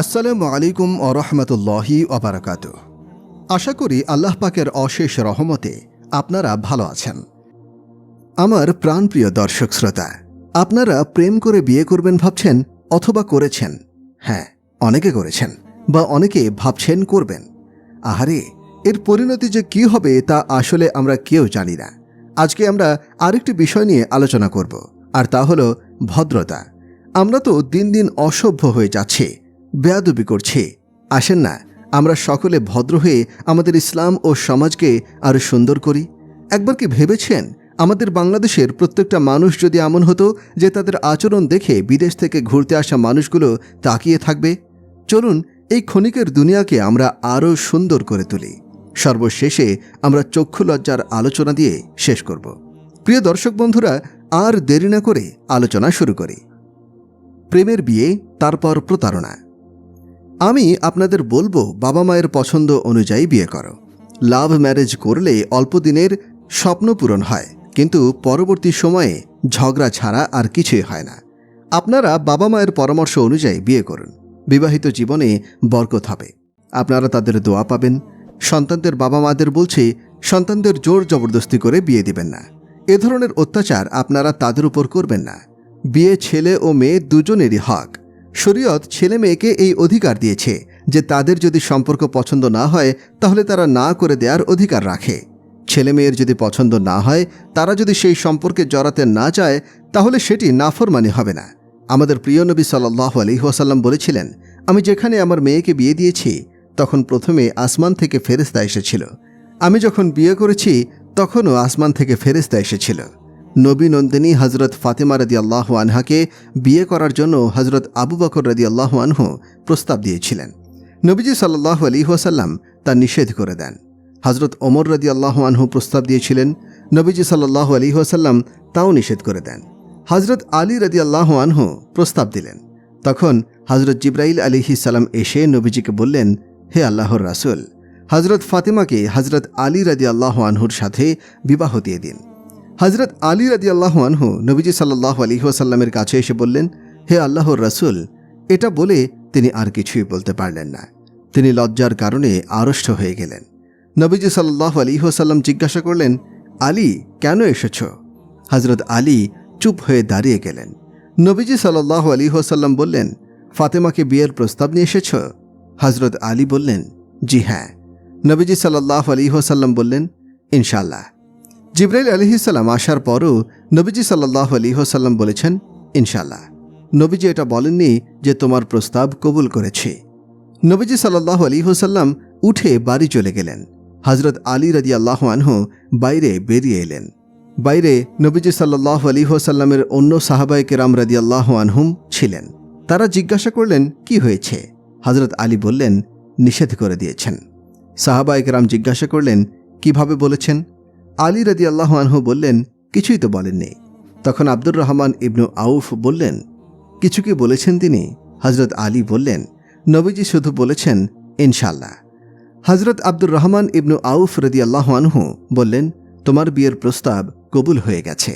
আসসালামু আলাইকুম ওয়া রাহমাতুল্লাহি ওয়া বারাকাতুহু। আশা করি আল্লাহ পাকের অশেষ রহমতে আপনারা ভালো আছেন। আমার প্রাণপ্রিয় দর্শক শ্রোতা, আপনারা প্রেম করে বিয়ে করবেন ভাবছেন অথবা করেছেন। হ্যাঁ, অনেকে করেছেন বা অনেকে ভাবছেন করবেন। আহারে, এর পরিণতি যে কি হবে তা আসলে আমরা কেউ জানি না। আজকে আমরা আরেকটি বিষয় নিয়ে আলোচনা করব, আর তা হলো ভদ্রতা। আমরা তো দিন দিন অসভ্য হয়ে যাচ্ছি, বেয়াদবি করছি। আসেন না আমরা সকলে ভদ্র হয়ে আমাদের ইসলাম ও সমাজকে আরো সুন্দর করি। একবার কি ভেবেছেন আমাদের বাংলাদেশের প্রত্যেকটা মানুষ যদি এমন হতো যে তাদের আচরণ দেখে বিদেশ থেকে ঘুরতে আসা মানুষগুলো তাকিয়ে থাকবে? চলুন এই ক্ষণিকের দুনিয়াকে আমরা আরও সুন্দর করে তুলি। সর্বশেষে আমরা চক্ষু লজ্জার আলোচনা দিয়ে শেষ করব। প্রিয় দর্শক বন্ধুরা, আর দেরি না করে আলোচনা শুরু করি। প্রেমের বিয়ে, তারপর প্রতারণা। আমি আপনাদের বলবো, বাবা মায়ের পছন্দ অনুযায়ী বিয়ে করো। লাভ ম্যারেজ করলে অল্প দিনের স্বপ্ন পূরণ হয়, কিন্তু পরবর্তী সময়ে ঝগড়া ছাড়া আর কিছুই হয় না। আপনারা বাবা মায়ের পরামর্শ অনুযায়ী বিয়ে করুন। বিবাহিত জীবনে বরকত হবে, আপনারা তাদের দোয়া পাবেন। সন্তানদের বাবা মাদের বলছি, সন্তানদের জোর জবরদস্তি করে বিয়ে দিবেন না। এ ধরনের অত্যাচার আপনারা তাদের উপর করবেন না। বিয়ে ছেলে ও মেয়ে দুজনেরই হক। শরীয়ত ছেলে মেয়েকে এই অধিকার দিয়েছে যে তাদের যদি সম্পর্ক পছন্দ না হয় তাহলে তারা না করে দেওয়ার অধিকার রাখে। ছেলে মেয়ের যদি পছন্দ না হয়, তারা যদি সেই সম্পর্কে জড়াতে না চায়, তাহলে সেটি নাফরমানি হবে না। আমাদের প্রিয় নবী সাল্লাল্লাহু আলাইহি ওয়াসাল্লাম বলেছিলেন, আমি যেখানে আমার মেয়েকে বিয়ে দিয়েছি তখন প্রথমে আসমান থেকে ফেরেশতা এসেছিল। আমি যখন বিয়ে করেছি তখনও আসমান থেকে ফেরেশতা এসেছিল। নবী নন্দিনী হজরত ফাতেমা রাদিয়াল্লাহু আনহাকে বিয়ে করার জন্য হজরত আবু বকর রাদিয়াল্লাহু আনহু প্রস্তাব দিয়েছিলেন। নবীজি সাল্লাল্লাহু আলাইহি ওয়াসাল্লাম তা নিষেধ করে দেন। হজরত ওমর রাদিয়াল্লাহু আনহু প্রস্তাব দিয়েছিলেন, নবীজি সাল্লাল্লাহু আলাইহি ওয়াসাল্লাম তাও নিষেধ করে দেন। হজরত আলী রাদিয়াল্লাহু আনহু প্রস্তাব দিলেন। তখন হজরত জিবরাইল আলাইহিস সালাম এসে নবীজিকে বললেন, হে আল্লাহর রাসূল, হজরত ফাতেমাকে হজরত আলী রাদিয়াল্লাহু আনহুর সাথে বিবাহ দিয়ে দিন। হজরত আলী রাদিয়াল্লাহু আনহু নবীজি সাল্লাল্লাহু আলাইহি ওয়াসাল্লামের কাছে এসে বললেন, হে আল্লাহর রাসূল। এটা বলে তিনি আর কিছুই বলতে পারলেন না। তিনি লজ্জার কারণে আড়ষ্ট হয়ে গেলেন। নবীজি সাল্লাল্লাহু আলাইহি ওয়াসাল্লাম জিজ্ঞাসা করলেন, আলী, কেন এসেছ? হজরত আলী চুপ হয়ে দাঁড়িয়ে গেলেন। নবীজি সাল্লাল্লাহু আলাইহি ওয়াসাল্লাম বললেন, ফাতেমাকে বিয়ের প্রস্তাব নিয়ে এসেছ? হজরত আলী বললেন, জি হ্যাঁ। নবীজি সাল্লাল্লাহু আলাইহি ওয়াসাল্লাম বললেন, ইনশাআল্লাহ। জিবরাইল আলাইহিস সালাম আসার পরও নবীজি সাল্লাল্লাহু আলাইহি ওয়াসাল্লাম বলেছেন, ইনশাআল্লাহ। নবীজি এটা বলেননি যে তোমার প্রস্তাব কবুল করেছি। নবীজি সাল্লাল্লাহু আলাইহি ওয়াসাল্লাম উঠে বাড়ি চলে গেলেন। হজরত আলী রাদিয়াল্লাহু আনহু বাইরে বেরিয়ে এলেন। বাইরে নবীজি সাল্লাল্লাহু আলাইহি ওয়াসাল্লামের অন্য সাহাবায়ে কেরাম রাদিয়াল্লাহু আনহুম ছিলেন। তারা জিজ্ঞাসা করলেন, কি হয়েছে? হজরত আলী বললেন, নিষেধ করে দিয়েছেন। সাহাবায়ে কেরাম জিজ্ঞাসা করলেন, কিভাবে বলেছেন? আলী রাদিয়াল্লাহু আনহু বললেন, কিছুই তো বলেননি। তখন আব্দুর রহমান ইবনু আউফ বললেন, কিছু কি বলেছেন তিনি? হজরত আলী বললেন, নবীজি শুধু বলেছেন, ইনশাআল্লাহ। হজরত আব্দুর রহমান ইবনু আউফ রাদিয়াল্লাহু আনহু বললেন, তোমার বিয়ের প্রস্তাব কবুল হয়ে গেছে,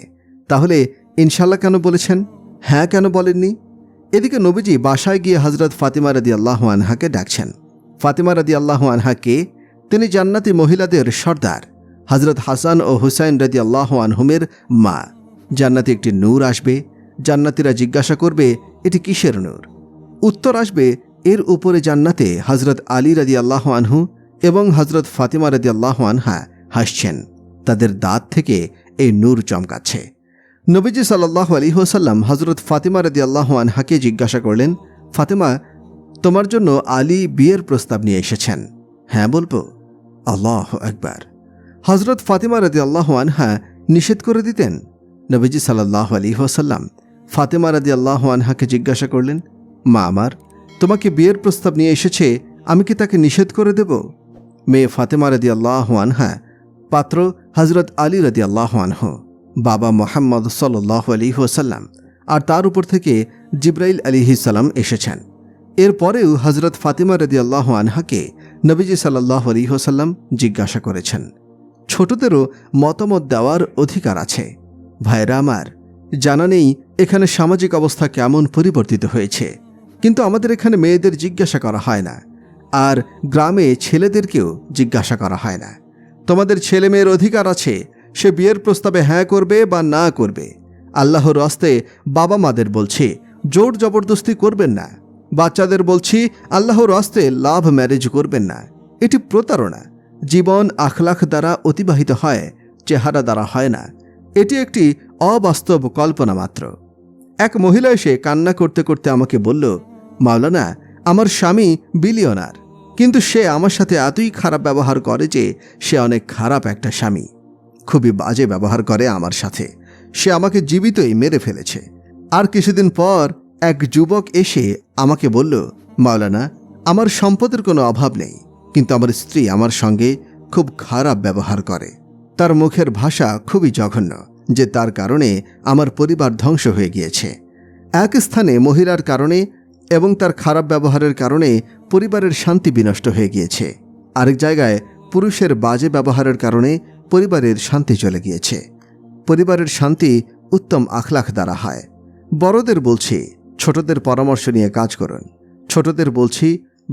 তাহলে ইনশাআল্লাহ কেন বলেছেন? হ্যাঁ কেন বলেননি? এদিকে নবীজি বাসায় গিয়ে হজরত ফাতিমা রাদিয়াল্লাহু আনহাকে ডাকছেন। ফাতিমা রাদিয়াল্লাহু আনহা কে? তিনি জান্নাতি মহিলাদের সর্দার, হজরত হাসান ও হুসাইন রাদিয়াল্লাহু আনহুমের মা। জান্নাতে একটি নূর আসবে। জান্নাতীরা জিজ্ঞাসা করবে, এটি কিসের নূর? উত্তর আসবে, এর উপরে জান্নাতে হজরত আলী রাদিয়াল্লাহু আনহু এবং হজরত ফাতিমা রাদিয়াল্লাহু আনহা হাসছেন। তাদের দাঁত থেকে এই নূর চমকাচ্ছে। নবীজি সাল্লাল্লাহু আলাইহি ওয়াসাল্লাম হজরত ফাতিমা রাদিয়াল্লাহু আনহাকে জিজ্ঞাসা করলেন, ফাতিমা, তোমার জন্য আলী বিয়ের প্রস্তাব নিয়ে এসেছেন, হ্যাঁ বলবো? আল্লাহু আকবার। হজরত ফাতিমা রাদিয়াল্লাহু আনহা নিষেধ করে দিতেন? নবীজি সাল্লাল্লাহু আলাইহি ওয়াসাল্লাম ফাতিমা রাদিয়াল্লাহু আনহাকে জিজ্ঞাসা করলেন, মা আমার, তোমাকে বিয়ের প্রস্তাব নিয়ে এসেছে, আমি কি তাকে নিষেধ করে দেব? মেয়ে ফাতিমা রাদিয়াল্লাহু আনহা, পাত্র হজরত আলী রাদিয়াল্লাহু আনহু, বাবা মুহাম্মদ সাল্লাল্লাহু আলাইহি ওয়াসাল্লাম, আর তার উপর থেকে জিবরাইল আলাইহিস সালাম এসেছেন। এরপরেও হজরত ফাতিমা রাদিয়াল্লাহু আনহাকে নবীজি সাল্লাল্লাহু আলাইহি ওয়াসাল্লাম জিজ্ঞাসা করেছেন। ছোটদেরও মতামত দেওয়ার অধিকার আছে। ভাইরা আমার, জানা নেই এখানে সামাজিক অবস্থা কেমন পরিবর্তিত হয়েছে। কিন্তু আমাদের এখানে মেয়েদের জিজ্ঞাসা করা হয় না, আর গ্রামে ছেলেদেরকেও জিজ্ঞাসা করা হয় না। তোমাদের ছেলে মেয়ের অধিকার আছে, সে বিয়ের প্রস্তাবে হ্যাঁ করবে বা না করবে। আল্লাহর রাস্তে বাবা মাদের বলছি, জোর জবরদস্তি করবেন না। বাচ্চাদের বলছি, আল্লাহর রাস্তে লাভ ম্যারেজ করবেন না। এটি প্রতারণা। জীবন আখলাখ দ্বারা অতিবাহিত হয়, চেহারা দ্বারা হয় না। এটি একটি অবাস্তব কল্পনা মাত্র। এক মহিলা এসে কান্না করতে করতে আমাকে বলল, মাওলানা, আমার স্বামী বিলিয়নার, কিন্তু সে আমার সাথে এতই খারাপ ব্যবহার করে যে সে অনেক খারাপ একটা স্বামী। খুবই বাজে ব্যবহার করে আমার সাথে। সে আমাকে জীবিতই মেরে ফেলেছে। আর কিছুদিন পর এক যুবক এসে আমাকে বলল, মাওলানা, আমার সম্পদের কোনো অভাব নেই, কিন্তু আমার স্ত্রী আমার সঙ্গে খুব খারাপ ব্যবহার করে। তার মুখের ভাষা খুবই জঘন্য, যে তার কারণে আমার পরিবার ধ্বংস হয়ে গিয়েছে। এক স্থানে মহিলার কারণে এবং তার খারাপ ব্যবহারের কারণে পরিবারের শান্তি বিনষ্ট হয়ে গিয়েছে। আরেক জায়গায় পুরুষের বাজে ব্যবহারের কারণে পরিবারের শান্তি চলে গিয়েছে। পরিবারের শান্তি উত্তম আখলাখ দ্বারা হয়। বড়দের বলছি, ছোটদের পরামর্শ নিয়ে কাজ করুন। ছোটদের বলছি,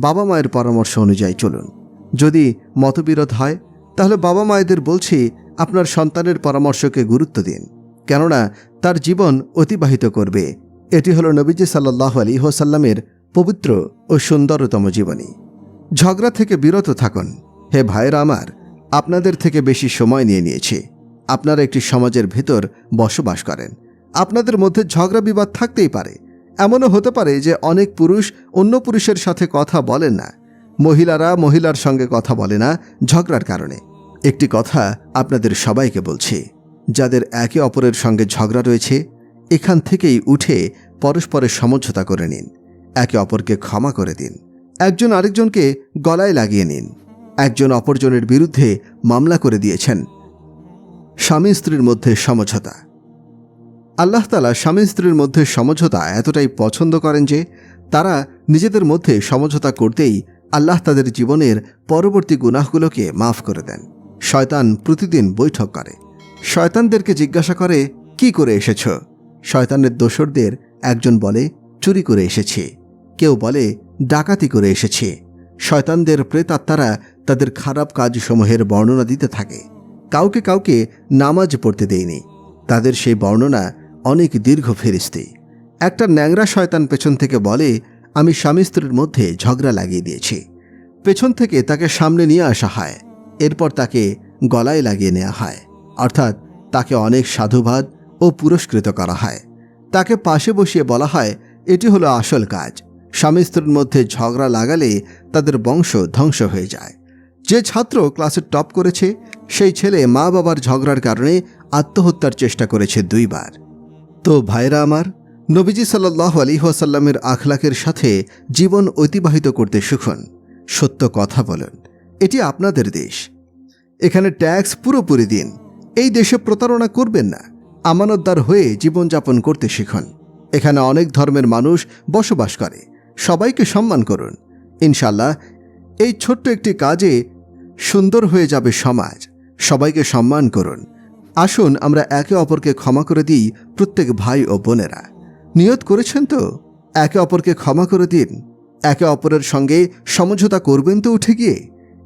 বাবা মায়ের পরামর্শ অনুযায়ী চলুন। যদি মতবিরোধ হয় তাহলে বাবা মায়েদের বলছি, আপনার সন্তানের পরামর্শকে গুরুত্ব দিন, কেননা তার জীবন অতিবাহিত করবে। এটি হল নবীজি সাল্লাল্লাহু আলাইহি ওয়াসাল্লামের পবিত্র ও সুন্দরতম জীবনী। ঝগড়া থেকে বিরত থাকুন। হে ভাইরা আমার, আপনাদের থেকে বেশি সময় নিয়েছি। আপনারা একটি সমাজের ভেতর বসবাস করেন। আপনাদের মধ্যে ঝগড়া বিবাদ থাকতেই পারে। এমনও হতে পারে যে অনেক পুরুষ অন্য পুরুষের সাথে কথা বলেন না, মহিলারা মহিলার সঙ্গে কথা বলে না ঝগড়ার কারণে। একটি কথা আপনাদের সবাইকে বলছি, যাদের একে অপরের সঙ্গে ঝগড়া রয়েছে, এখান থেকেই উঠে পরস্পরের সমঝোতা করে নিন। একে অপরকে ক্ষমা করে দিন। একজন আরেকজনকে গলায় লাগিয়ে নিন। একজন অপরজনের বিরুদ্ধে মামলা করে দিয়েছেন। স্বামী স্ত্রীর মধ্যে সমঝোতা। আল্লাহ তাআলা স্বামী স্ত্রীর মধ্যে সমঝোতা এতটাই পছন্দ করেন যে তারা নিজেদের মধ্যে সমঝোতা করতেই আল্লাহ তাদের জীবনের পরবর্তী গুনাহগুলোকে মাফ করে দেন। শয়তান প্রতিদিন বৈঠক করে। শয়তানদেরকে জিজ্ঞাসা করে, কি করে এসেছ? শয়তানের দোসরদের একজন বলে, চুরি করে এসেছি। কেউ বলে, ডাকাতি করে এসেছি। শয়তানদের প্রেতাত্মারা তাদের খারাপ কাজসমূহের বর্ণনা দিতে থাকে। কাউকে কাউকে নামাজ পড়তে দেয়নি। তাদের সেই বর্ণনা অনেক দীর্ঘ ফেরেশতি। একটা ন্যাংরা শয়তান পেছন থেকে বলে, আমি স্বামী স্ত্রীর মধ্যে ঝগড়া লাগিয়ে দিয়েছি। পেছন থেকে তাকে সামনে নিয়ে আসা হয়। এরপর তাকে গলায় লাগিয়ে নেওয়া হয়, অর্থাৎ তাকে অনেক সাধুবাদ ও পুরস্কৃত করা হয়। তাকে পাশে বসিয়ে বলা হয়, এটি হলো আসল কাজ। স্বামী স্ত্রীর মধ্যে ঝগড়া লাগালে তাদের বংশ ধ্বংস হয়ে যায়। যে ছাত্র ক্লাসে টপ করেছে, সেই ছেলে মা বাবার ঝগড়ার কারণে আত্মহত্যার চেষ্টা করেছে 2 বার। তো ভাইরা আমার, নবীজি সাল্লাল্লাহু আলাইহি ওয়াসাল্লামের আখলাকের সাথে জীবন অতিবাহিত করতে শিখুন। সত্য কথা বলুন। এটি আপনাদের দেশ। এখানে ট্যাক্স পুরোপুরি দিন। এই দেশে প্রতারণা করবেন না। আমানতদার হয়ে জীবনযাপন করতে শিখুন। এখানে অনেক ধর্মের মানুষ বসবাস করে। সবাইকে সম্মান করুন। ইনশাআল্লাহ এই ছোট্ট একটি কাজে সুন্দর হয়ে যাবে সমাজ। সবাইকে সম্মান করুন। আসুন আমরা একে অপরকে ক্ষমা করে দিই। প্রত্যেক ভাই ও বোনেরা নিয়ত করেছেন তো? একে অপরকে ক্ষমা করে দিন। একে অপরের সঙ্গে সমঝোতা করবেন তো উঠে গিয়ে।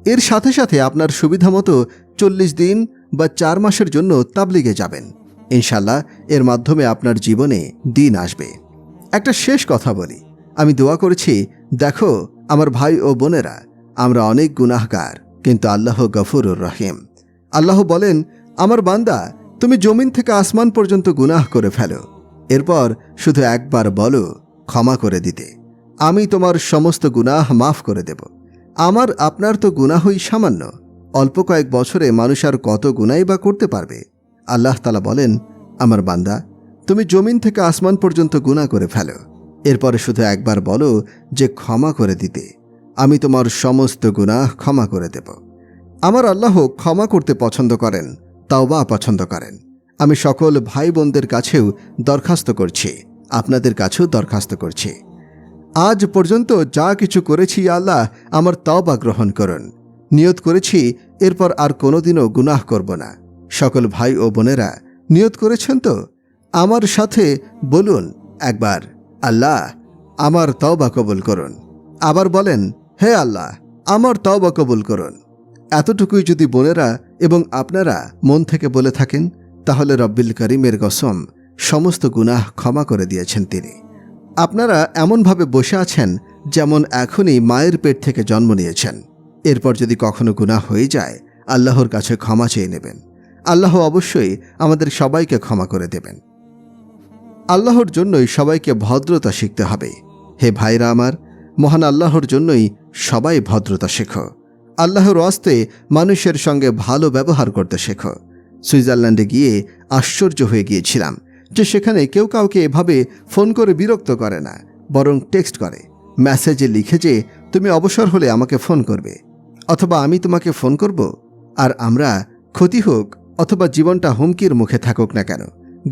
এর সাথে সাথে আপনার সুবিধা মতো 40 দিন বা 4 মাসের জন্য তাবলিগে যাবেন। ইনশাআল্লাহ এর মাধ্যমে আপনার জীবনে দিন আসবে। একটা শেষ কথা বলি, আমি দোয়া করেছি, দেখো আমার ভাই ও বোনেরা, আমরা অনেক গুনাহগার, কিন্তু আল্লাহ গফুরুর রহিম। আল্লাহ বলেন, আমার বান্দা, তুমি জমিন থেকে আসমান পর্যন্ত গুনাহ করে ফেলো, এরপর শুধু একবার বলো ক্ষমা করে দিতে, আমি তোমার সমস্ত গুনাহ মাফ করে দেব। আমার আপনার তো গুনাহই সামান্য। অল্প কয়েক বছরে মানুষ আর কত গুনাই বা করতে পারবে? আল্লাহ তাআলা বলেন, আমার বান্দা, তুমি জমিন থেকে আসমান পর্যন্ত গুনাহ করে ফেলো, এরপরে শুধু একবার বলো যে ক্ষমা করে দিতে, আমি তোমার সমস্ত গুনাহ ক্ষমা করে দেব। আমার আল্লাহ ক্ষমা করতে পছন্দ করেন, তাওবা পছন্দ করেন। আমি সকল ভাই বোনদের কাছেও দরখাস্ত করছি, আপনাদের কাছেও দরখাস্ত করছি, আজ পর্যন্ত যা কিছু করেছি আল্লাহ আমার তাওবা গ্রহণ করুন। নিয়ত করেছি এরপর আর কোনোদিনও গুনাহ করব না। সকল ভাই ও বোনেরা নিয়ত করেছেন তো? আমার সাথে বলুন একবার, আল্লাহ আমার তওবা কবুল করুন। আবার বলেন, হে আল্লাহ, আমার তওবা কবুল করুন। এতটুকুই যদি বোনেরা এবং আপনারা মন থেকে বলে থাকেন, তাহলে রব্বিল করিমের কসম সমস্ত গুনাহ ক্ষমা করে দিয়েছেন তিনি। আপনারা এমনভাবে বসে আছেন যেমন এখনই মায়ের পেট থেকে জন্ম নিয়েছেন। এরপর যদি কখনো গুনাহ হয়ে যায়, আল্লাহর কাছে ক্ষমা চেয়ে নেবেন। আল্লাহ অবশ্যই আমাদের সবাইকে ক্ষমা করে দেবেন। আল্লাহর জন্যই সবাইকে ভদ্রতা শিখতে হবে। হে ভাইরা আমার, মহান আল্লাহর জন্যই সবাই ভদ্রতা শেখো। আল্লাহর ওয়াস্তে মানুষের সঙ্গে ভালো ব্যবহার করতে শেখো। সুইজারল্যান্ডে গিয়ে আশ্চর্য হয়ে গিয়েছিলাম যে সেখানে কেউ কাউকে এভাবে ফোন করে বিরক্ত করে না, বরং টেক্সট করে, মেসেজে লিখে যে তুমি অবসর হলে আমাকে ফোন করবে, অথবা আমি তোমাকে ফোন করব। আর আমরা ক্ষতি হোক অথবা জীবনটা হুমকির মুখে থাকুক না কেন,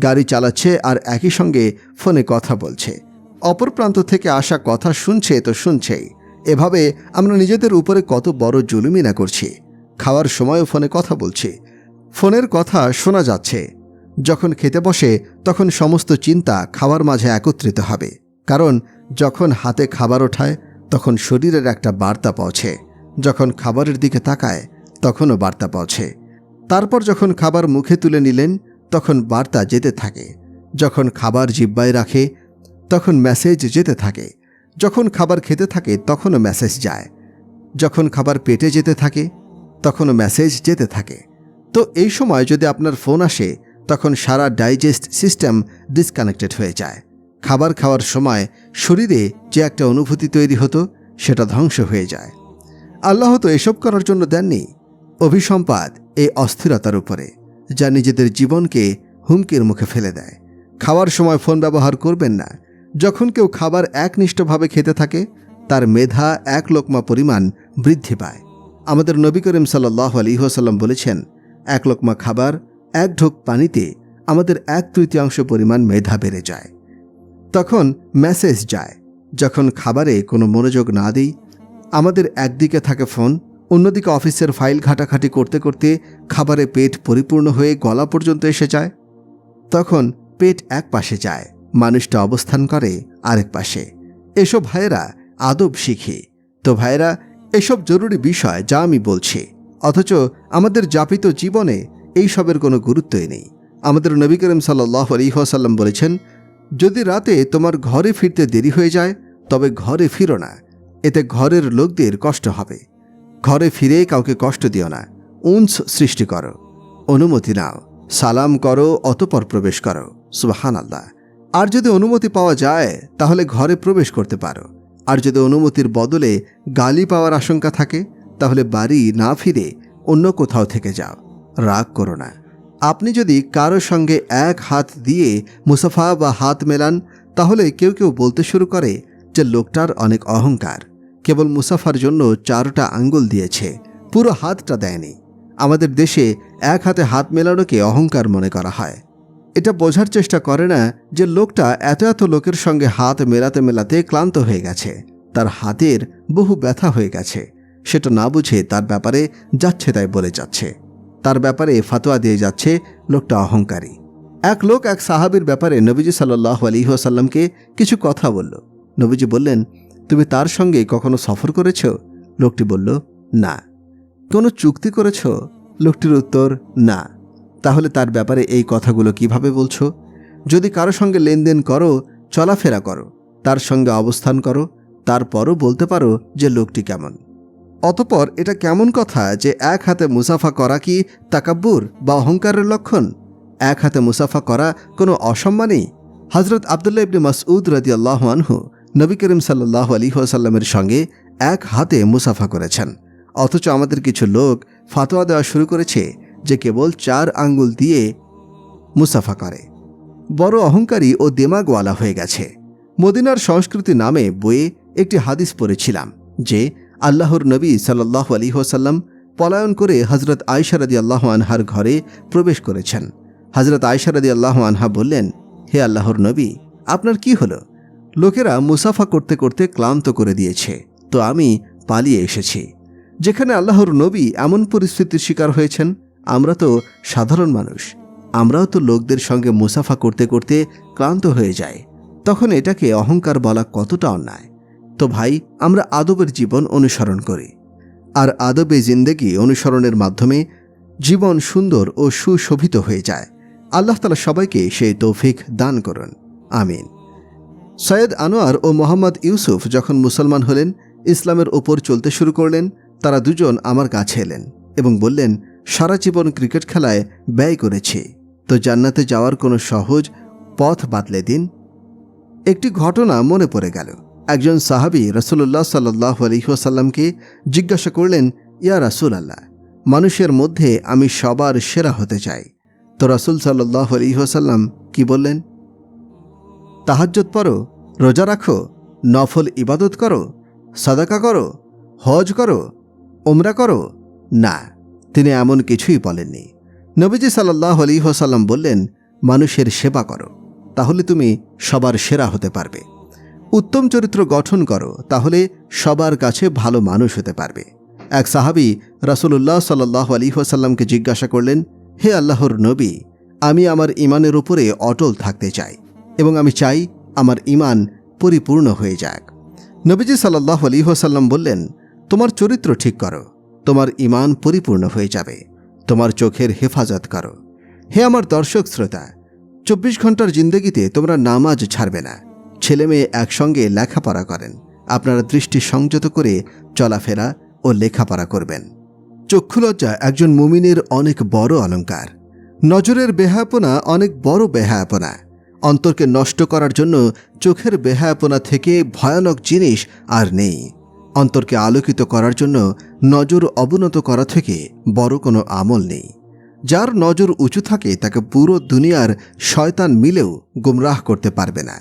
গাড়ি চালাচ্ছে আর একই সঙ্গে ফোনে কথা বলছে, অপর প্রান্ত থেকে আসা কথা শুনছে তো শুনছেই। এভাবে আমরা নিজেদের উপরে কত বড় জুলুমি না করছি। খাওয়ার সময়ও ফোনে কথা বলছি, ফোনের কথা শোনা যাচ্ছে। যখন খেতে বসে তখন সমস্ত চিন্তা খাওয়ার মাঝে একত্রিত হবে, কারণ যখন হাতে খাবার ওঠায় তখন শরীরের একটা বার্তা পৌঁছে, যখন খাবারের দিকে তাকায় তখনও বার্তা পৌঁছে। তারপর যখন খাবার মুখে তুলে নিলেন তখন বার্তা যেতে থাকে, যখন খাবার জিহ্বায় রাখে তখন মেসেজ যেতে থাকে, যখন খাবার খেতে থাকে তখনও মেসেজ যায়, যখন খাবার পেটে যেতে থাকে তখনও মেসেজ যেতে থাকে। তো এই সময় যদি আপনার ফোন আসে তখন সারা ডাইজেস্ট সিস্টেম ডিসকানেক্টেড হয়ে যায়। খাবার খাওয়ার সময় শরীরে যে একটা অনুভূতি তৈরি হতো সেটা ধ্বংস হয়ে যায়। আল্লাহ তো এসব করার জন্য দেননি। অভিসম্পাদ এই অস্থিরতার উপরে, যা নিজেদের জীবনকে হুমকির মুখে ফেলে দেয়। খাওয়ার সময় ফোন ব্যবহার করবেন না। যখন কেউ খাবার একনিষ্ঠভাবে খেতে থাকে তার মেধা এক লোকমা পরিমাণ বৃদ্ধি পায়। আমাদের নবী করিম সাল্লাল্লাহু আলাইহি ওয়াসাল্লাম বলেছেন, এক লোকমা খাবার, এক ঢোক পানিতে আমাদের 1/3 পরিমাণ মেধা বেড়ে যায়। তখন মেসেজ যায়। যখন খাবারে কোনো মনোযোগ না দিই, আমাদের একদিকে থাকে ফোন, অন্যদিকে অফিসের ফাইল ঘাটাঘাটি করতে করতে খাবারে পেট পরিপূর্ণ হয়ে গলা পর্যন্ত এসে যায়। তখন পেট এক পাশে যায়, মানুষটা অবস্থান করে আরেক পাশে। এসব ভাইয়েরা আদব শিখি। তো ভাইয়েরা, এসব জরুরি বিষয় যা আমি বলছি, অথচ আমাদের যাপিত জীবনে এইসবের কোনো গুরুত্বই নেই। আমাদের নবী করিম সাল্লাল্লাহু আলাইহি ওয়াসাল্লাম বলেছেন, যদি রাতে তোমার ঘরে ফিরতে দেরি হয়ে যায় তবে ঘরে ফিরো না, এতে ঘরের লোকদের কষ্ট হবে। ঘরে ফিরে কাউকে কষ্ট দিও না, উনস সৃষ্টি করো, অনুমতি নাও, সালাম করো, অতঃপর প্রবেশ করো। সুবহানাল্লাহ। আর যদি অনুমতি পাওয়া যায় তাহলে ঘরে প্রবেশ করতে পারো, আর যদি অনুমতির বদলে গালি পাওয়ার আশঙ্কা থাকে তাহলে বাড়ি না ফিরে অন্য কোথাও থেকে যাও, রাগ করো না। আপনি যদি কারো সঙ্গে এক হাত দিয়ে মুসাফা বা হাত মেলান তাহলে কেউ কেউ বলতে শুরু করে যে লোকটার অনেক অহংকার, কেবল মুসাফার জন্য 4টা আঙ্গুল দিয়েছে, পুরো হাতটা দেয়নি। আমাদের দেশে এক হাতে হাত মেলানোকে অহংকার মনে করা হয়। এটা বোঝার চেষ্টা করে না যে লোকটা এত এত লোকের সঙ্গে হাত মেলাতে মেলাতে ক্লান্ত হয়ে গেছে, তার হাতের বহু ব্যথা হয়ে গেছে। সেটা না বুঝে তার ব্যাপারে যাচ্ছে তাই বলে যাচ্ছে, তার ব্যাপারে ফতোয়া দিয়ে যাচ্ছে। লোকটা অহংকারী। এক লোক এক সাহাবীর ব্যাপারে নবীজি সাল্লাল্লাহু আলাইহি ওয়াসাল্লামকে কিছু কথা বলল। নবীজি বললেন, তুমি তার সঙ্গে কখনো সফর করেছ? লোকটি বলল, না। কোনো চুক্তি করেছ? লোকটির উত্তর, না। তাহলে তার ব্যাপারে এই কথাগুলো কিভাবে বলছো? যদি কারো সঙ্গে লেনদেন করো, চলাফেরা করো, তার সঙ্গে অবস্থান করো, তারপরও বলতে পারো যে লোকটি কেমন। অতঃপর এটা কেমন কথা যে এক হাতে মুসাফা করা কি তাকাব্বুর বা অহংকারের লক্ষণ? এক হাতে মুসাফা করা কোনো অসম্মানই? হযরত আব্দুল্লাহ ইবনে মাসউদ রাদিয়াল্লাহু আনহু নবী করিম সাল্লাল্লাহু আলাইহি ওয়াসাল্লামের সঙ্গে এক হাতে মুসাফা করেছেন, অথচ আমাদের কিছু লোক ফতোয়া দেওয়া শুরু করেছে যে কেবল 4 আঙ্গুল দিয়ে মুসাফা করে। বড় অহংকারী ও দেমাগওয়ালা হয়ে গেছে। মদিনার সংস্কৃতি নামে বইয়ে একটি হাদিস পড়েছিলাম যে আল্লাহর নবী সাল্লাল্লাহু আলাইহি ওয়াসাল্লাম পলায়ন করে হযরত আয়েশা রাদিয়াল্লাহু আনহার ঘরে প্রবেশ করেছেন। হযরত আয়েশা রাদিয়াল্লাহু আনহা বললেন, হে আল্লাহর নবী, আপনার কি হলো? লোকেরা মুসাফা করতে করতে ক্লান্ত করে দিয়েছে, তো আমি পালিয়ে এসেছি। যেখানে আল্লাহর নবী এমন পরিস্থিতির শিকার হয়েছেন, আমরা তো সাধারণ মানুষ, আমরাও তো লোকদের সঙ্গে মুসাফা করতে করতে ক্লান্ত হয়ে যাই। তখন এটাকে অহংকার বলা কতটা অন্যায়। তো ভাই, আমরা আদবের জীবন অনুসরণ করি, আর আদবে জিন্দেগি অনুসরণের মাধ্যমে জীবন সুন্দর ও সুশোভিত হয়ে যায়। আল্লাহ তাআলা সবাইকে সেই তৌফিক দান করুন, আমিন। সৈয়দ আনোয়ার ও মোহাম্মদ ইউসুফ যখন মুসলমান হলেন, ইসলামের ওপর চলতে শুরু করলেন, তারা দুজন আমার কাছে এলেন এবং বললেন, সারা জীবন ক্রিকেট খেলায় ব্যয় করেছি, তো জান্নাতে যাওয়ার কোনো সহজ পথ বাতলে দিন। একটি ঘটনা মনে পড়ে গেল। একজন সাহাবী রাসূলুল্লাহ সাল্লাল্লাহু আলাইহি ওয়াসাল্লামকে জিজ্ঞাসা করলেন, ইয়া রাসূলাল্লাহ, মানুষের মধ্যে আমি সবার সেরা হতে চাই। তো রাসূল সাল্লাল্লাহু আলাইহি ওয়াসাল্লাম কি বললেন? তাহাজ্জুদ পড়ো, রোজা রাখো, নফল ইবাদত করো, সাদাকা করো, হজ করো, উমরা করো? না, তিনি এমন কিছুই বলেননি। নবীজি সাল্লাল্লাহু আলাইহি ওয়াসাল্লাম বললেন, মানুষের সেবা করো, তাহলে তুমি সবার সেরা হতে পারবে। উত্তম চরিত্র গঠন করো, তাহলে সবার কাছে ভালো মানুষ হতে পারবে। এক সাহাবী রাসূলুল্লাহ সাল্লাল্লাহু আলাইহি ওয়াসাল্লামকে জিজ্ঞাসা করলেন, হে আল্লাহর নবী, আমি আমার ঈমানের উপরে অটল থাকতে চাই এবং আমি চাই আমার ঈমান পরিপূর্ণ হয়ে যাক। নবীজি সাল্লাল্লাহু আলাইহি ওয়াসাল্লাম বললেন, তোমার চরিত্র ঠিক করো, তোমার ঈমান পরিপূর্ণ হয়ে যাবে। তোমার চোখের হেফাজত করো। হে আমার দর্শক শ্রোতা, 24 ঘন্টার জিন্দেগিতে তোমরা নামাজ ছাড়বে না। ছেলে মেয়ে একসঙ্গে লেখাপড়া করেন, আপনারা দৃষ্টি সংযত করে চলাফেরা ও লেখাপড়া করবেন। চক্ষুলজ্জা একজন মুমিনের অনেক বড় অলংকার। নজরের বেহায়াপনা অনেক বড় বেহায়াপনা। অন্তরকে নষ্ট করার জন্য চোখের বেহায়াপনা থেকে ভয়ানক জিনিস আর নেই। অন্তরকে আলোকিত করার জন্য নজর অবনত করা থেকে বড় কোনো আমল নেই। যার নজর উঁচু থাকে তাকে পুরো দুনিয়ার শয়তান মিলেও গুমরাহ করতে পারবে না।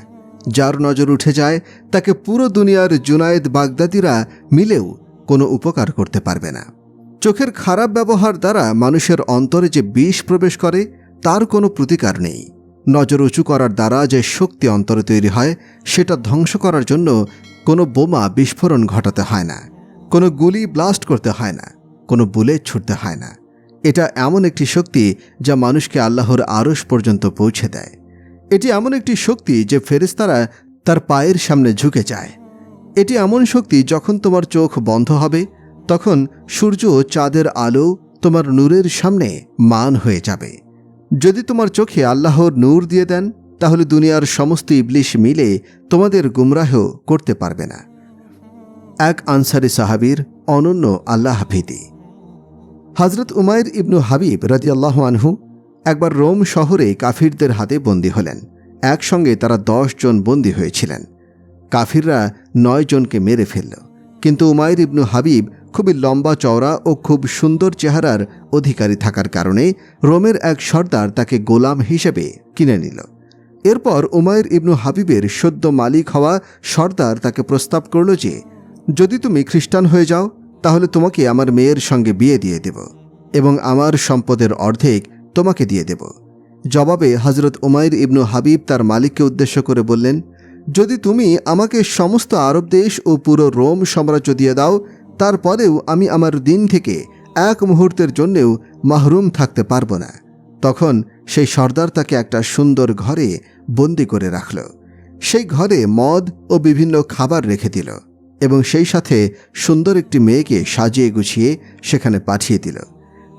যার নজর উঠে যায় তাকে পুরো দুনিয়ার জুনায়েদ বাগদাদিরা মিলেও কোনো উপকার করতে পারবে না। চোখের খারাপ ব্যবহার দ্বারা মানুষের অন্তরে যে বিষ প্রবেশ করে তার কোনো প্রতিকার নেই। নজর উঁচু করার দ্বারা যে শক্তি অন্তরে তৈরি হয় সেটা ধ্বংস করার জন্য কোনো বোমা বিস্ফোরণ ঘটাতে হয় না, কোনো গুলি ব্লাস্ট করতে হয় না, কোনো বুলেট ছুটতে হয় না। এটা এমন একটি শক্তি যা মানুষকে আল্লাহর আরশ পর্যন্ত পৌঁছে দেয়। এটি এমন একটি শক্তি যে ফেরেশতারা তার পায়ের সামনে ঝুঁকে যায়। এটি এমন শক্তি, যখন তোমার চোখ বন্ধ হবে তখন সূর্য ও চাঁদের আলো তোমার নূরের সামনে মান হয়ে যাবে। যদি তোমার চোখে আল্লাহর নূর দিয়ে দেন তাহলে দুনিয়ার সমস্ত ইবলিশ মিলে তোমাদের গুমরাহ করতে পারবে না। এক আনসারী সাহাবীর অনন্য আল্লাহ ভীতি। হযরত উমাইর ইবনু হাবিব রাদিয়াল্লাহু আনহু একবার রোম শহরে কাফিরদের হাতে বন্দী হলেন। একসঙ্গে তারা 10 জন বন্দী হয়েছিলেন। কাফিররা 9 জনকে মেরে ফেলল, কিন্তু উমাইর ইবনু হাবিব খুবই লম্বা চওড়া ও খুব সুন্দর চেহারার অধিকারী থাকার কারণে রোমের এক সর্দার তাকে গোলাম হিসেবে কিনে নিল। এরপর উমাইর ইবনু হাবিবের সদ্য মালিক হওয়া সর্দার তাকে প্রস্তাব করল যে, যদি তুমি খ্রিস্টান হয়ে যাও তাহলে তোমাকে আমার মেয়ের সঙ্গে বিয়ে দিয়ে দেব এবং আমার সম্পদের অর্ধেক তোমাকে দিয়ে দেব। জবাবে হযরত উমাইর ইবনু হাবিব তার মালিককে উদ্দেশ্য করে বললেন, যদি তুমি আমাকে সমস্ত আরব দেশ ও পুরো রোম সাম্রাজ্য দিয়ে দাও, তারপরেও আমি আমার দিন থেকে এক মুহূর্তের জন্যেও মাহরুম থাকতে পারব না। তখন সেই সর্দার তাকে একটা সুন্দর ঘরে বন্দি করে রাখল। সেই ঘরে মদ ও বিভিন্ন খাবার রেখে দিল এবং সেই সাথে সুন্দর একটি মেয়েকে সাজিয়ে গুছিয়ে সেখানে পাঠিয়ে দিল।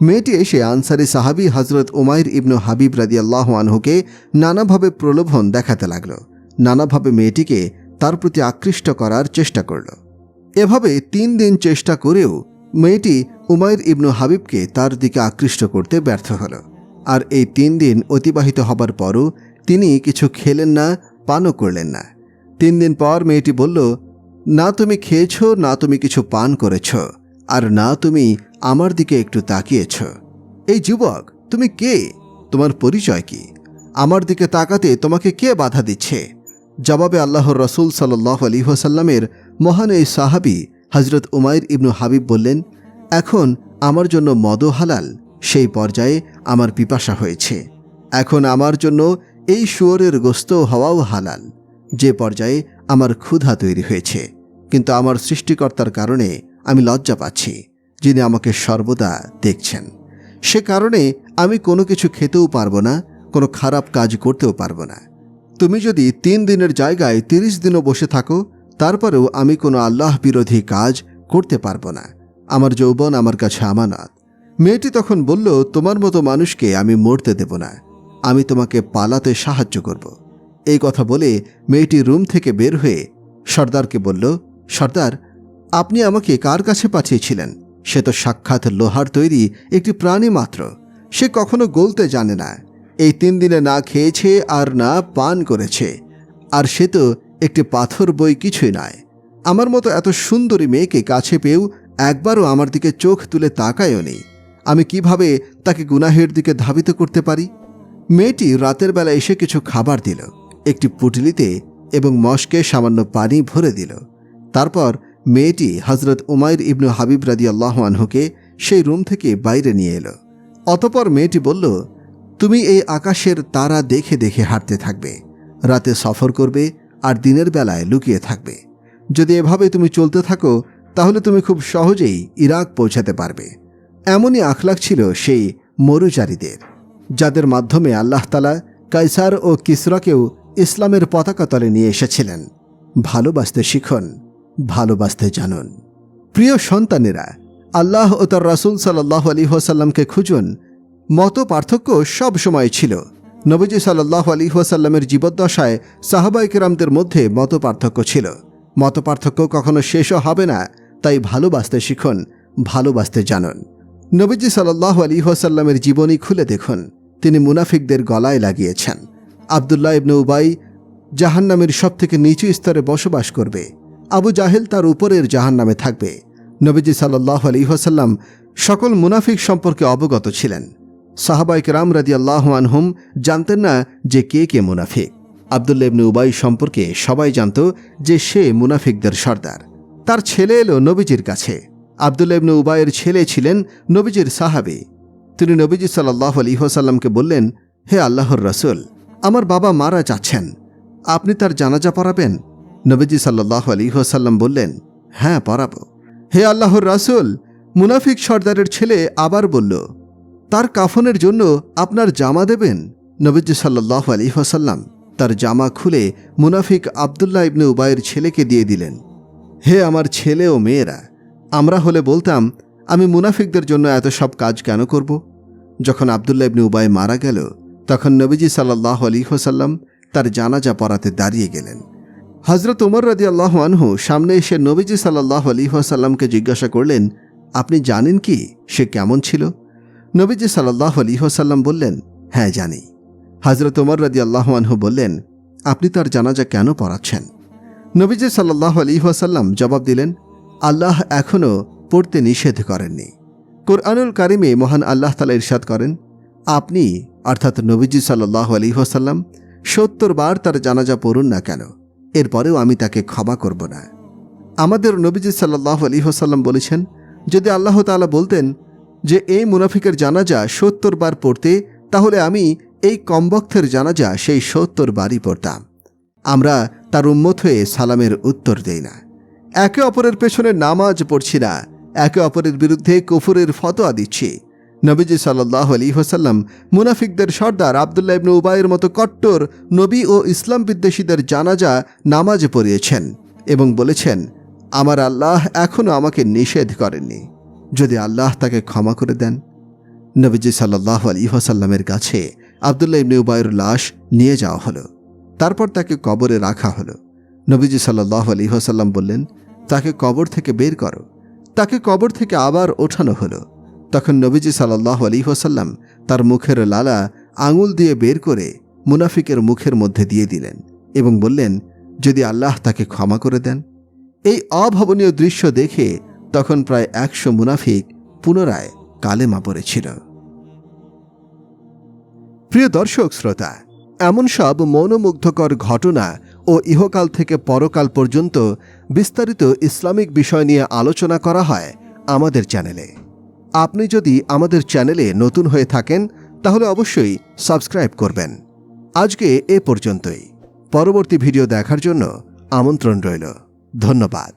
মেয়েটি এসে আনসারী সাহাবী হযরত উমাইর ইবনু হাবিব রাদিয়াল্লাহু আনহুকে নানাভাবে প্রলোভন দেখাতে লাগল, নানাভাবে মেয়েটিকে তার প্রতি আকৃষ্ট করার চেষ্টা করল। এভাবে 3 দিন চেষ্টা করেও মেয়েটি উমাইর ইবনু হাবিবকে তার দিকে আকৃষ্ট করতে ব্যর্থ হল। আর এই 3 দিন অতিবাহিত হবার পরও তিনি কিছু খেলেন না, পানও করলেন না। 3 দিন পর মেয়েটি বলল, না তুমি খেয়েছ, না তুমি কিছু পান করেছ, আর না তুমি আমার দিকে একটু তাকিয়েছ। এই যুবক, তুমি কে? তোমার পরিচয় কি? আমার দিকে তাকাতে তোমাকে কে বাধা দিচ্ছে? জবাবে আল্লাহর রাসূল সাল্লাল্লাহু আলাইহি ওয়াসাল্লামের মহান এই সাহাবী হযরত উমাইর ইবনু হাবিব বললেন, এখন আমার জন্য মদও হালাল, সেই পর্যায়ে আমার পিপাসা হয়েছে। এখন আমার জন্য এই শুয়োরের গোশত হওয়াও হালাল, যে পর্যায়ে আমার ক্ষুধা তৈরি হয়েছে। কিন্তু আমার সৃষ্টিকর্তার কারণে আমি লজ্জা পাচ্ছি, যিনি আমাকে সর্বদা দেখছেন। সে কারণে আমি কোনো কিছু খেতেও পারবো না, কোনো খারাপ কাজ করতেও পারবো না। তুমি যদি 3 দিনের জায়গায় 30 দিনও বসে থাকো, তারপরেও আমি কোনো আল্লাহ বিরোধী কাজ করতে পারবো না। আমার যৌবন আমার কাছে আমানত। মেয়েটি তখন বলল, তোমার মতো মানুষকে আমি মরতে দেব না, আমি তোমাকে পালাতে সাহায্য করব। এই কথা বলে মেয়েটি রুম থেকে বের হয়ে সর্দারকে বলল, সর্দার, আপনি আমাকে কার কাছে পাঠিয়েছিলেন? সে তো সাক্ষাৎ লোহার তৈরি একটি প্রাণী মাত্র। সে কখনো গলতে জানে না। এই 3 দিনে না খেয়েছে আর না পান করেছে, আর সে তো একটি পাথর বই কিছুই নয়। আমার মতো এত সুন্দরী মেয়েকে কাছে পেয়েও একবারও আমার দিকে চোখ তুলে তাকায়ও নি। আমি কিভাবে তাকে গুনাহের দিকে ধাবিত করতে পারি? মেয়েটি রাতের বেলা এসে কিছু খাবার দিল, একটি পুটলিতে, এবং মশকে সামান্য পানি ভরে দিল। তারপর মেয়েটি হজরত উমাইর ইবনু হাবিব রাদিয়াল্লাহু আনহুকে সেই রুম থেকে বাইরে নিয়ে এলো। অতঃপর মেয়েটি বলল, তুমি এই আকাশের তারা দেখে দেখে হাঁটতে থাকবে, রাতে সফর করবে আর দিনের বেলায় লুকিয়ে থাকবে। যদি এভাবে তুমি চলতে থাকো তাহলে তুমি খুব সহজেই ইরাক পৌঁছাতে পারবে। এমনই আখলাক ছিল সেই মরুচারীদের, যাদের মাধ্যমে আল্লাহ তাআলা কায়সার ও কিসরাকেও ইসলামের পতাকা তলে নিয়ে এসেছিলেন। ভালোবাসতে শিখুন, ভালোবাসতে জানুন। প্রিয় সন্তানেরা, আল্লাহ ও তার রাসূল সাল্লাল্লাহু আলাইহি ওয়াসাল্লামকে খুঁজুন। মত পার্থক্য সব সময় ছিল। নবীজি সাল্লাল্লাহু আলাইহি ওয়াসাল্লামের জীবদ্দশায় সাহাবায়ে কেরামদের মধ্যে মত পার্থক্য ছিল। মত পার্থক্য কখনো শেষও হবে না। তাই ভালোবাসতে শিখুন, ভালোবাসতে জানুন। নবীজি সাল্লাল্লাহু আলাইহি ওয়াসাল্লামের জীবনী খুলে দেখুন। তিনি মুনাফিকদের গলায় লাগিয়েছেন। আব্দুল্লাহ ইবনে উবাই জাহান্নামের সবথেকে নিচু স্তরে বসবাস করবে। আবু জাহেল তার উপরের জাহান্নামে থাকবে। নবীজি সাল্লাল্লাহু আলাইহি ওয়াসাল্লাম সকল মুনাফিক সম্পর্কে অবগত ছিলেন। সাহাবায়ে কেরাম রাদিয়াল্লাহু আনহুম জানতেন না যে কে কে মুনাফিক। আব্দুল্লাহ ইবনে উবাই সম্পর্কে সবাই জানত যে সে মুনাফিকদের সর্দার। তার ছেলে এলো নবীজির কাছে। আব্দুল্লাহ ইবনে উবাইয়ের ছেলে ছিলেন নবীজির সাহাবী। তিনি নবীজি সাল্লাল্লাহু আলাইহি ওয়াসাল্লামকে বললেন, হে আল্লাহর রাসূল, আমার বাবা মারা যাচ্ছেন, আপনি তার জানাজা পড়াবেন? নবীজি সাল্লাল্লাহু আলাইহি ওয়াসাল্লাম বললেন, হ্যাঁ, পড়াবো। হে আল্লাহর রাসূল, মুনাফিক সর্দারের ছেলে আবার বলল, তার কাফনের জন্য আপনার জামা দেবেন? নবীজি সাল্লাল্লাহু আলাইহি ওয়াসাল্লাম তার জামা খুলে মুনাফিক আব্দুল্লাহ ইবনে উবাইয়ের ছেলেকে দিয়ে দিলেন। হে আমার ছেলে ও মেয়েরা, আমরা হলে বলতাম, আমি মুনাফিকদের জন্য এত সব কাজ কেন করব? যখন আব্দুল্লাহ ইবনে উবাই মারা গেল, তখন নবীজি সাল্লাল্লাহু আলাইহি ওয়াসাল্লাম তার জানাজা পড়াতে দাঁড়িয়ে গেলেন। হযরত ওমর রাদিয়াল্লাহু আনহু সামনে এসে নবীজি সাল্লাল্লাহু আলাইহি ওয়াসাল্লামকে জিজ্ঞাসা করলেন, আপনি জানেন কি সে কেমন ছিল? নবীজি সাল্লাল্লাহু আলাইহি ওয়াসাল্লাম বললেন, হ্যাঁ জানি। হযরত ওমর রাদিয়াল্লাহু আনহু বললেন, আপনি তার জানাজা কেন পড়াচ্ছেন? নবীজি সাল্লাল্লাহু আলাইহি ওয়াসাল্লাম জবাব দিলেন, আল্লাহ এখনও পড়তে নিষেধ করেননি। কোরআনুল কারিমে মহান আল্লাহ তাআলা ইরশাদ করেন, আপনি অর্থাৎ নবীজি সাল্লাল্লাহু আলাইহি ওয়াসাল্লাম 70 বার তার জানাজা পড়ুন না কেন, এরপরেও আমি তাকে ক্ষমা করব না। আমাদের নবীজি সাল্লাল্লাহু আলাইহি ওয়াসাল্লাম বলেছেন, যদি আল্লাহ তাআলা বলতেন যে এই মুনাফিকের জানাজা 70 বার পড়তে, তাহলে আমি এই কমবক্তের জানাজা সেই 70 বারই পড়তাম। আমরা তার উম্মত হয়ে সালামের উত্তর দেই না, একে অপরের পেছনে নামাজ পড়ছি না, একে অপরের বিরুদ্ধে কুফরের ফতোয়া দিচ্ছি। নবীজি সাল্লাল্লাহু আলাইহি ওয়াসাল্লাম মুনাফিকদের সর্দার আব্দুল্লাহ ইবনে উবাইয়ের মতো কট্টর নবী ও ইসলাম বিদ্বেষীদের জানাজা নামাজ পড়িয়েছেন এবং বলেছেন, আমার আল্লাহ এখনও আমাকে নিষেধ করেননি, যদি আল্লাহ তাকে ক্ষমা করে দেন। নবীজি সাল্লাল্লাহু আলাইহি ওয়াসাল্লামের কাছে আব্দুল্লাহ ইবনে উবাইয়ের লাশ নিয়ে যাওয়া হলো। তারপর তাকে কবরে রাখা হলো। নবীজি সাল্লাল্লাহু আলাইহি ওয়াসাল্লাম বললেন, তাকে কবর থেকে বের করো। তাকে কবর থেকে আবার ওঠানো হলো। তখন নবীজি সাল্লাল্লাহু আলাইহি ওয়াসাল্লাম তার মুখের লালা আঙুল দিয়ে বের করে মুনাফিকের মুখের মধ্যে দিয়ে দিলেন এবং বললেন, যদি আল্লাহ তাকে ক্ষমা করে দেন। এই অভাবনীয় দৃশ্য দেখে তখন প্রায় 100 মুনাফিক পুনরায় কালেমা পড়েছিল। প্রিয় দর্শক শ্রোতা, এমন সব মনোমুগ্ধকর ঘটনা ও ইহকাল থেকে পরকাল পর্যন্ত বিস্তারিত ইসলামিক বিষয় নিয়ে আলোচনা করা হয় আমাদের চ্যানেলে। আপনি যদি আমাদের চ্যানেলে নতুন হয়ে থাকেন তাহলে অবশ্যই সাবস্ক্রাইব করবেন। আজকে এ পর্যন্তই। পরবর্তী ভিডিও দেখার জন্য আমন্ত্রণ রইল। ধন্যবাদ।